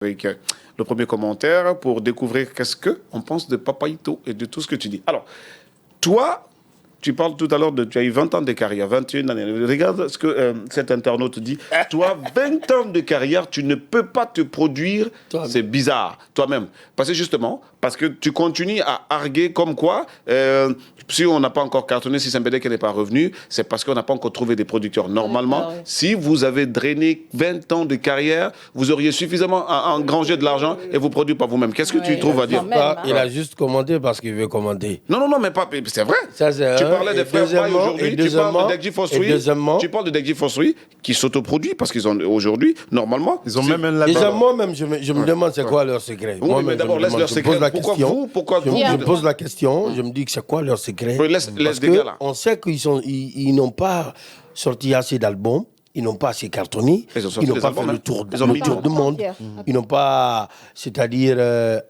avec le premier commentaire pour découvrir qu'est-ce qu'on pense de Papaito et de tout ce que tu dis. Alors, toi, tu parles tout à l'heure tu as eu 20 ans de carrière, 21 années. Regarde ce que cet internaute dit. Toi, 20 ans de carrière, tu ne peux pas te produire. C'est bizarre, toi-même. Parce que tu continues à arguer comme quoi, si on n'a pas encore cartonné, si Sembede n'est pas revenu, c'est parce qu'on n'a pas encore trouvé des producteurs. Normalement, si vous avez drainé 20 ans de carrière, vous auriez suffisamment engrangé de l'argent et vous produisez par vous-même. Qu'est-ce que tu trouves à dire? Il a juste commandé parce qu'il veut commander. Non, mais pas, c'est vrai. Ça, tu parlais des frères Baye aujourd'hui, tu parles de Degji Fossoui. Tu parles de Degji Fossoui qui s'autoproduit parce qu'ils ont aujourd'hui, normalement. Ils ont même un label. Déjà, moi-même, je me demande c'est quoi leur secret. Oui, mais d'abord, laisse leur secret. Pourquoi vous Je pose la question, je me dis que c'est quoi leur secret. Laisse on sait qu'ils n'ont pas sorti assez d'albums. Ils n'ont pas assez cartonné, ils n'ont pas fait le tour du monde, ils n'ont pas, c'est-à-dire,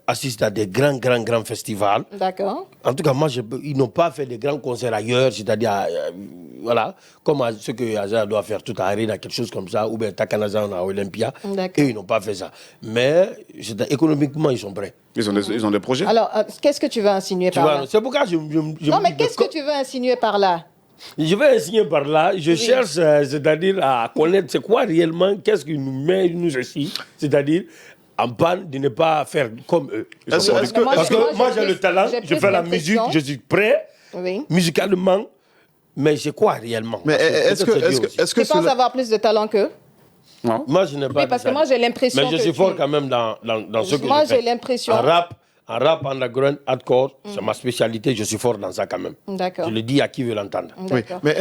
assisté à des grands festivals. D'accord. En tout cas, ils n'ont pas fait de grands concerts ailleurs, c'est-à-dire, voilà, comme ce que Aza doit faire tout à Arena, quelque chose comme ça, ou bien Takanazan à Olympia, et ils n'ont pas fait ça. Mais, économiquement, ils sont prêts. Ils ont des projets. Alors, qu'est-ce que tu veux insinuer par là? C'est pourquoi non, mais qu'est-ce que tu veux insinuer par là? Je vais insinuer par là, je cherche, c'est-à-dire à connaître c'est quoi réellement, qu'est-ce qui nous met, nous aussi, c'est-à-dire en panne de ne pas faire comme eux. Parce que moi j'ai le talent, je fais la musique, je suis prêt, musicalement, mais c'est quoi réellement? Mais est-ce que tu penses avoir plus de talent qu'eux? Non. Moi je n'ai pas. Oui, parce que moi j'ai l'impression. Mais je suis fort quand même dans ce que je fais. Moi j'ai l'impression. En rap, underground, hardcore, c'est ma spécialité, je suis fort dans ça quand même. D'accord. Je le dis à qui veut l'entendre. Oui. Mais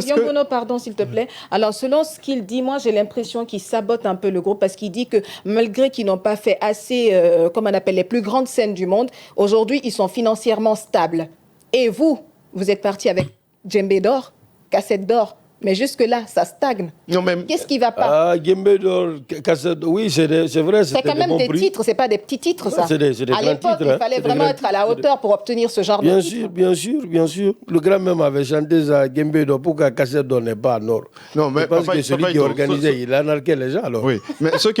Yongono, pardon s'il te plaît. Alors selon ce qu'il dit, moi j'ai l'impression qu'il sabote un peu le groupe parce qu'il dit que malgré qu'ils n'ont pas fait assez, comme on appelle les plus grandes scènes du monde, aujourd'hui ils sont financièrement stables. Et vous êtes parti avec djembé d'or, cassette d'or. Mais jusque-là, ça stagne. Qu'est-ce qui ne va pas? Djembé d'or, cassette d'or, oui, c'est vrai. C'est quand même des titres, ce n'est pas des petits titres, ça. C'est des grands titres. À l'époque, il fallait vraiment être à la hauteur pour obtenir ce genre de titres. Bien sûr. Le grand même avait chanté ça, Djembé d'or, pourquoi cassette d'or n'est pas en or? Non, mais je pense que celui qui organisait, il arnaquait les gens, alors. Oui, mais ceux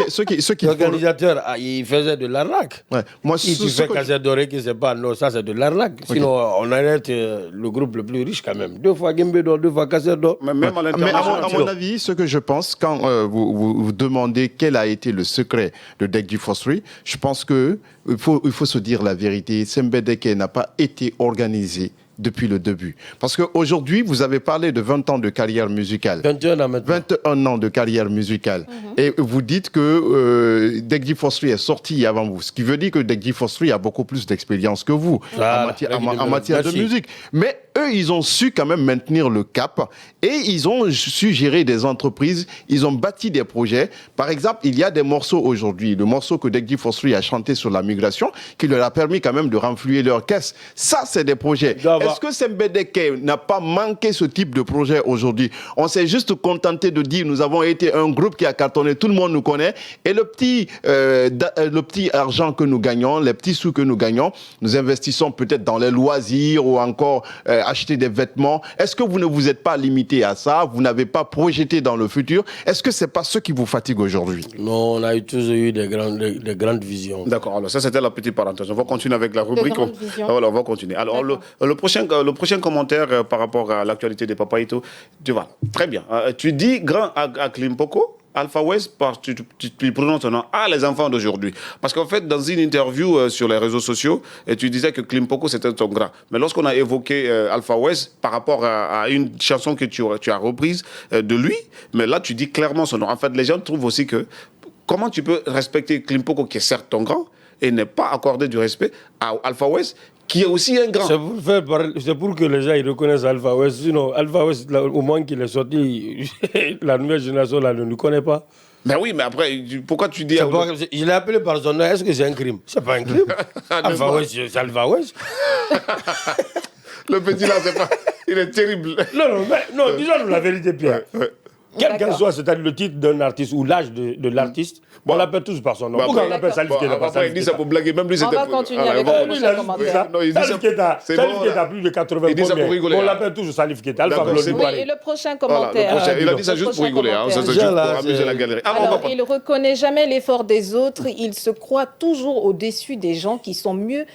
qui l'organisateur, il faisait de l'arnaque. Ouais. Moi, si tu fais cassette d'or et que c'est pas en or, ça c'est de l'arnaque. Sinon, on arrête le groupe le plus riche quand même. 2 fois Djembé d'or, 2 fois cassette d'or. Mais à mon avis, ce que je pense, quand vous demandez quel a été le secret de Degji Fossoui, je pense qu'il faut se dire la vérité. Sembede n'a pas été organisé depuis le début. Parce qu'aujourd'hui, vous avez parlé de 20 ans de carrière musicale. 21 ans maintenant. 21 ans de carrière musicale. Et vous dites que Degji Fossoui est sorti avant vous. Ce qui veut dire que Degji Fossoui a beaucoup plus d'expérience que vous en matière de musique. Mais eux, ils ont su quand même maintenir le cap et ils ont su gérer des entreprises, ils ont bâti des projets. Par exemple, il y a des morceaux aujourd'hui, le morceau que Degji Fossoui a chanté sur la migration, qui leur a permis quand même de renflouer leur caisse. Ça, c'est des projets. Est-ce que Sembede n'a pas manqué ce type de projet aujourd'hui? On s'est juste contenté de dire, nous avons été un groupe qui a cartonné, tout le monde nous connaît, et le petit argent que nous gagnons, les petits sous que nous gagnons, nous investissons peut-être dans les loisirs ou encore acheter des vêtements. Est-ce que vous ne vous êtes pas limité à ça? Vous n'avez pas projeté dans le futur? Est-ce que c'est pas ce qui vous fatigue aujourd'hui? Non, on a toujours eu des grandes visions. D'accord, alors ça c'était la petite parenthèse. On va continuer avec la rubrique. Voilà, on va continuer. Alors le prochain commentaire par rapport à l'actualité des Papaito, tu vois, très bien. Tu dis grand à Klimpoko, Alpha West, tu prononces ton nom. Les enfants d'aujourd'hui. Parce qu'en fait, dans une interview sur les réseaux sociaux, tu disais que Klimpoko, c'était ton grand. Mais lorsqu'on a évoqué Alpha West par rapport à une chanson que tu as reprise de lui, mais là, tu dis clairement son nom. En fait, les gens trouvent aussi que comment tu peux respecter Klimpoko, qui est certes ton grand, et ne pas accorder du respect à Alpha West, qui est aussi un grand. C'est pour que les gens ils reconnaissent Alpha West. Sinon, Alpha West, au moins qu'il est sorti, la nouvelle génération là, ne le connaît pas. Mais oui, mais après, pourquoi tu dis... Il est appelé par son nom, est-ce que c'est un crime? C'est pas un crime. Alpha West, c'est Alpha West. Le petit là, c'est pas... Il est terrible. Non, disons la vérité, Pierre. Quel qu'en soit, c'est-à-dire le titre d'un artiste ou l'âge de l'artiste, on l'appelle tous par son nom. Pourquoi on l'appelle Salif Keita? Après, il dit ça pour blaguer. Même lui, c'était... On va continuer avec le prochain commentaire. Salif Keita a plus de 80 Il dit ça pour rigoler. On l'appelle toujours Salif Keita. Oui, et le prochain commentaire. Il a dit ça juste pour rigoler. C'est juste pour amuser la galerie. Alors, il ne reconnaît jamais l'effort des autres. Il se croit toujours au-dessus des gens qui sont 1000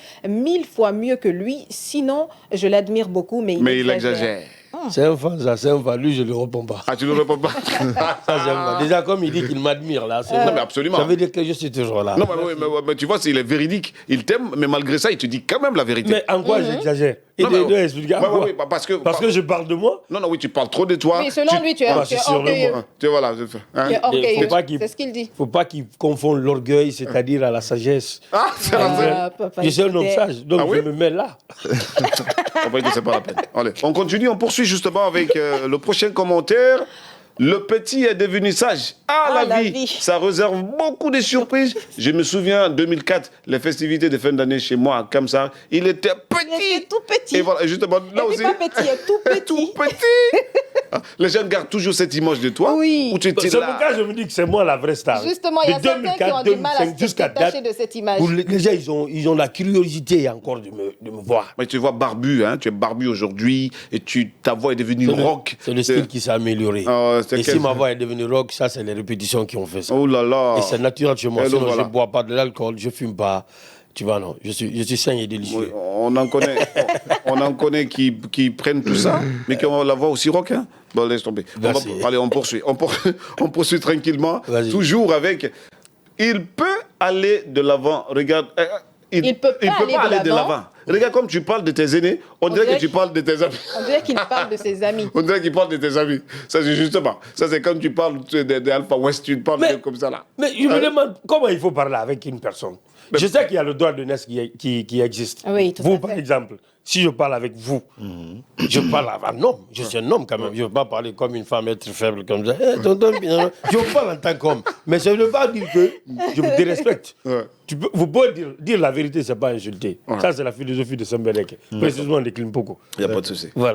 fois mieux que lui. Sinon, je l'admire beaucoup, mais il exagère. C'est un fan, ça, c'est un fan. Lui, je ne le réponds pas. Ah, tu ne le réponds pas? Ça, c'est un fan. Déjà, comme il dit qu'il m'admire, là. Non, mais absolument. Ça veut dire que je suis toujours là. Non, mais tu vois, il est véridique. Il t'aime, mais malgré ça, il te dit quand même la vérité. Mais en quoi j'exagère? Parce que je parle de moi? Non, oui, tu parles trop de toi. Oui, selon lui, tu es orgueilleux. Tu vois, là. C'est ce qu'il dit. Il ne faut pas qu'il confonde l'orgueil, c'est-à-dire à la sagesse. Ah, c'est la Je suis un homme sage, donc je me mets là. On va dire que c'est pas la peine. Allez, on continue, on poursuit justement avec le prochain commentaire. Le petit est devenu sage. La vie. Ça réserve beaucoup de surprises. Je me souviens, en 2004, les festivités de fin d'année chez moi à Kamsar, il était petit. Il était tout petit. Et voilà, justement, là aussi. Pas petit, il est tout petit. Tout petit. Les gens gardent toujours cette image de toi. Oui. Où tu étais C'est là. pourquoi je me dis que c'est moi la vraie star. Justement, il y a certains qui ont du mal à se détacher de cette image. Les gens, ils ont la curiosité encore de me voir. Mais tu vois barbu, hein, tu es barbu aujourd'hui et ta voix est devenue rock. C'est le style qui s'est amélioré. Et si ma voix est devenue rock, ça, c'est les répétitions qui ont fait ça. Oh là là. Et c'est naturel chez moi. Et Sinon, voilà. je ne bois pas de l'alcool, je ne fume pas. Tu vois, non, je suis sain et délicieux. Oui, on en connaît qui prennent tout ça, mais qui ont la voix aussi rock. Hein. Bon, laisse tomber. Allez, on poursuit. On poursuit tranquillement. Toujours avec... Il peut aller de l'avant. Regarde... Il peut pas aller de l'avant. Regarde comme tu parles de tes aînés, on dirait que tu parles de tes amis. On dirait qu'il parle de ses amis. On dirait qu'il parle de tes amis. Ça, c'est justement. Ça, c'est quand tu parles de Alpha West, tu parles comme ça là. Mais je me demande comment il faut parler avec une personne. Je sais qu'il y a le droit de naissance qui existe. Oui, tout à vous, fait. par exemple, si je parle avec vous, je parle à un homme. Je suis un homme quand même. Je ne veux pas parler comme une femme, être faible comme ça. Je parle en tant qu'homme. Mais ça ne veut pas dire que je vous dérespecte. Ouais. Vous pouvez dire la vérité, ce n'est pas insulter. Ça, c'est la philosophie de Sembeleke, précisément de Klimpoko. Il n'y a pas de souci. Voilà.